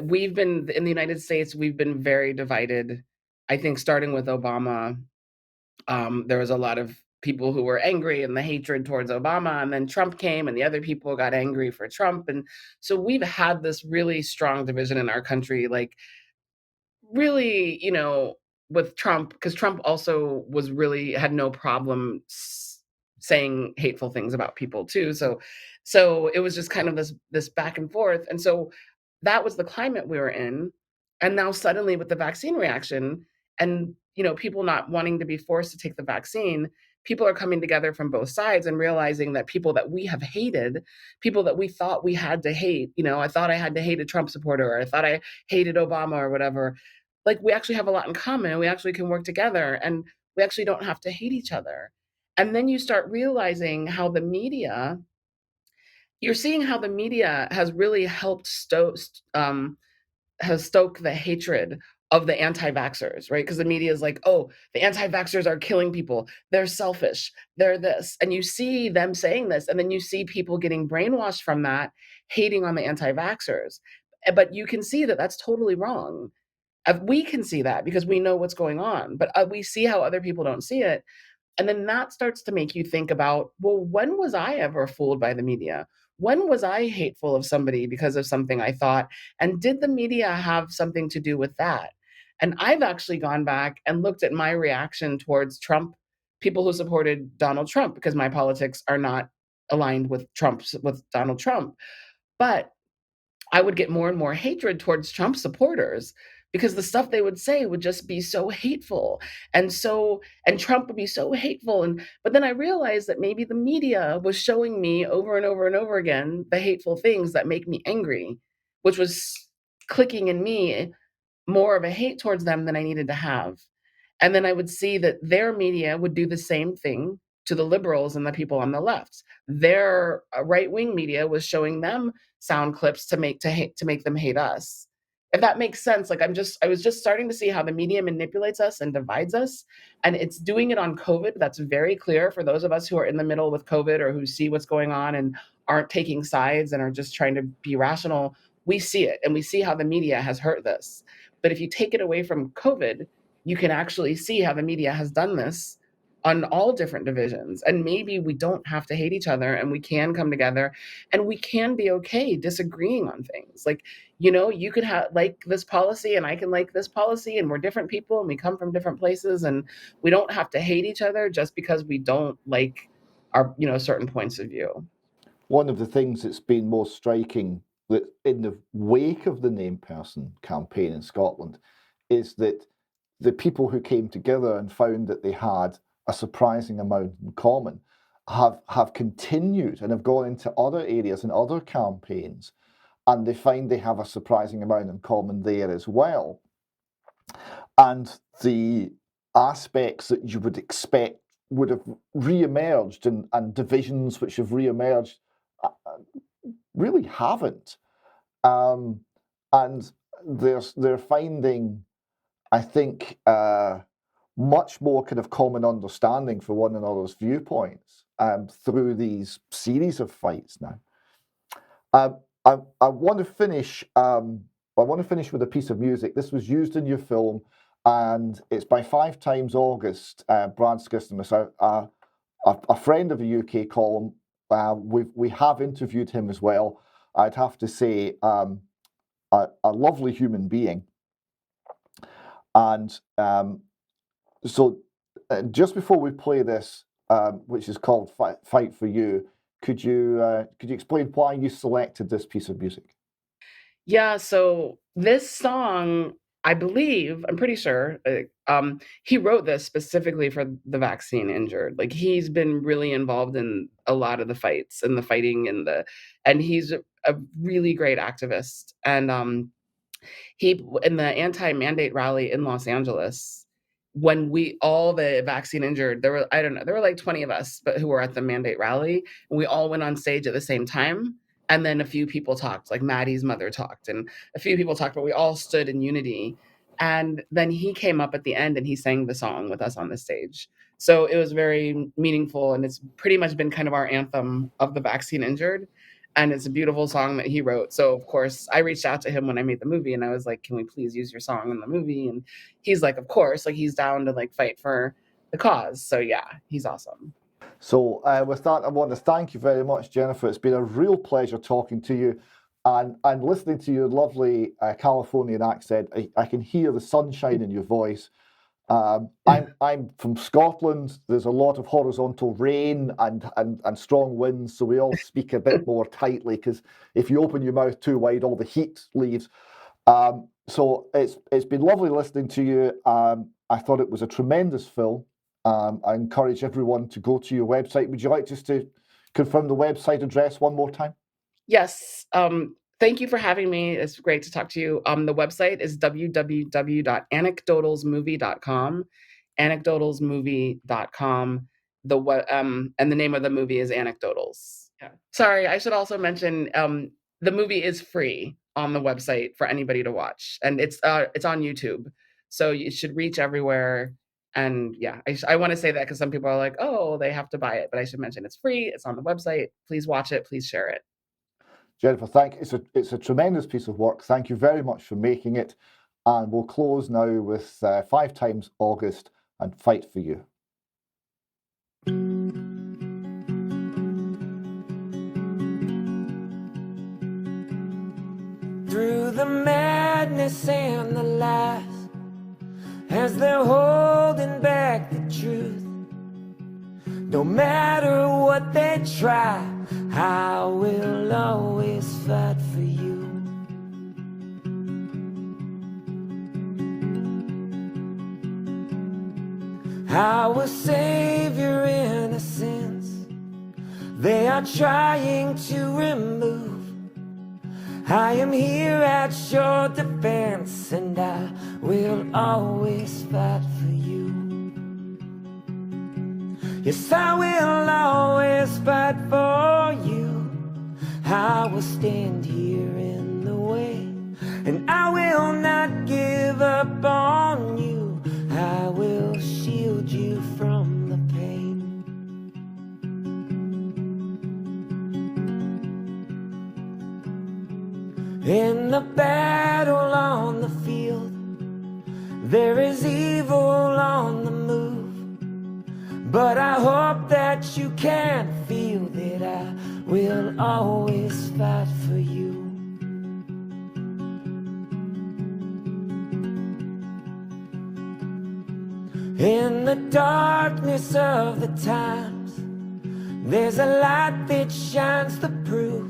we've been in the United States, we've been very divided. I think starting with Obama, there was a lot of people who were angry and the hatred towards Obama, and then Trump came and the other people got angry for Trump, and so we've had this really strong division in our country, like, really, with Trump, because Trump also was really had no problem saying hateful things about people too. So it was just kind of this back and forth. And so that was the climate we were in. And now suddenly with the vaccine reaction and people not wanting to be forced to take the vaccine, people are coming together from both sides and realizing that people that we have hated, people that we thought we had to hate, I thought I had to hate a Trump supporter, or I thought I hated Obama or whatever, like, we actually have a lot in common and we actually can work together and we actually don't have to hate each other. And then you start realizing how you're seeing how the media has really helped stoke the hatred of the anti-vaxxers, right? Because the media is like, oh, the anti-vaxxers are killing people. They're selfish. They're this. And you see them saying this, and then you see people getting brainwashed from that, hating on the anti-vaxxers. But you can see that that's totally wrong. We can see that because we know what's going on, but we see how other people don't see it. And then that starts to make you think about, well, when was I ever fooled by the media? When was I hateful of somebody because of something I thought? And did the media have something to do with that? And I've actually gone back and looked at my reaction towards Trump, people who supported Donald Trump, because my politics are not aligned with Donald Trump. But I would get more and more hatred towards Trump supporters because the stuff they would say would just be so hateful. And Trump would be so hateful. But then I realized that maybe the media was showing me over and over and over again the hateful things that make me angry, which was clicking in me more of a hate towards them than I needed to have. And then I would see that their media would do the same thing to the liberals and the people on the left. Their right-wing media was showing them sound clips to make them hate us. If that makes sense, like I was just starting to see how the media manipulates us and divides us, and it's doing it on COVID. That's very clear for those of us who are in the middle with COVID or who see what's going on and aren't taking sides and are just trying to be rational. We see it, and we see how the media has hurt this. But if you take it away from COVID, you can actually see how the media has done this on all different divisions. And maybe we don't have to hate each other, and we can come together, and we can be okay disagreeing on things. Like, you could like this policy and I can like this policy, and we're different people and we come from different places, and we don't have to hate each other just because we don't like our, certain points of view. One of the things that's been most striking that in the wake of the Name Person campaign in Scotland is that the people who came together and found that they had a surprising amount in common have continued and have gone into other areas and other campaigns, and they find they have a surprising amount in common there as well. And the aspects that you would expect would have re-emerged, and divisions which have re-emerged really haven't. And they're finding, I think, much more kind of common understanding for one another's viewpoints through these series of fights now. I want to finish. I want to finish with a piece of music. This was used in your film, and it's by 5 Times August. Brad Skistimus, a friend of the UK column. We have interviewed him as well. I'd have to say, a lovely human being. And so, just before we play this, which is called "Fight for You," could you explain why you selected this piece of music? Yeah, so this song, I'm pretty sure, he wrote this specifically for the vaccine injured. Like, he's been really involved in a lot of the fights and the fighting and he's a really great activist. And he, in the anti-mandate rally in Los Angeles, when all the vaccine injured, there were like 20 of us, but who were at the mandate rally, and we all went on stage at the same time. And then a few people talked, like Maddie's mother talked, and a few people talked, but we all stood in unity. And then he came up at the end and he sang the song with us on the stage. So it was very meaningful, and it's pretty much been kind of our anthem of the vaccine injured. And it's a beautiful song that he wrote. So of course I reached out to him when I made the movie and I was like, can we please use your song in the movie? And he's like, of course, like he's down to like fight for the cause. So yeah, he's awesome. So with that, I want to thank you very much, Jennifer. It's been a real pleasure talking to you and listening to your lovely Californian accent. I can hear the sunshine in your voice. I'm from Scotland. There's a lot of horizontal rain and strong winds, so we all speak a bit more tightly because if you open your mouth too wide, all the heat leaves. So it's been lovely listening to you. I thought it was a tremendous film. I encourage everyone to go to your website. Would you like just to confirm the website address one more time? Yes. Thank you for having me. It's great to talk to you. The website is www.anecdotalsmovie.com. Anecdotalsmovie.com. And the name of the movie is Anecdotals. Yeah. Sorry, I should also mention the movie is free on the website for anybody to watch, and it's on YouTube, so you should reach everywhere. And yeah, I want to say that because some people are like, oh, they have to buy it, but I should mention it's free. It's on the website. Please watch it. Please share it. Jennifer, it's a tremendous piece of work. Thank you very much for making it. And we'll close now with 5 times August and Fight for You. Through the madness and the lies, as they're holding back the truth, no matter what they try, I will always fight for you. I will save your innocence. They are trying to remove. I am here at your defense, and I will always fight for you. Yes, I will always fight for you. I will stand here in the way, and I will not give up on you. I will shield you from the pain. In the battle on the field, there is evil on the move, but I hope that you can feel that I will always fight for you. In the darkness of the times, there's a light that shines the proof.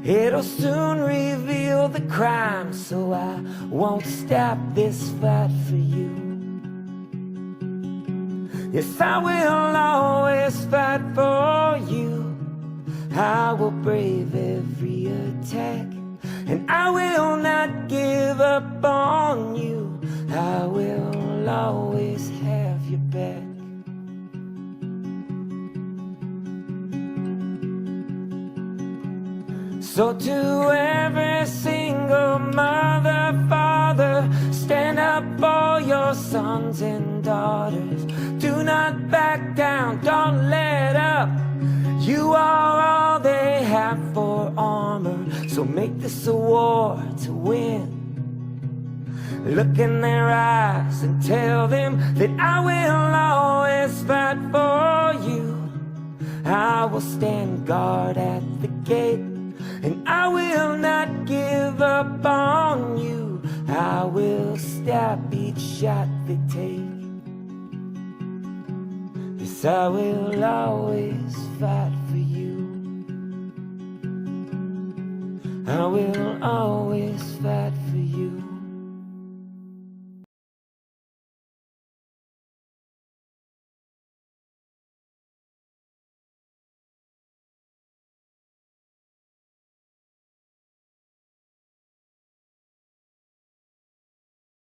It'll soon reveal the crime, so I won't stop this fight for you. Yes, I will always fight for you. I will brave every attack, and I will not give up on you. I will always have your back. So to every single mother, father, stand up for your sons and daughters. Do not back down, don't let up. You are all they have for armor, so make this a war to win. Look in their eyes and tell them that I will always fight for you. I will stand guard at the gate, and I will not give up on you. I will stop each shot they take. Yes, I will always fight for you. I will always fight for you.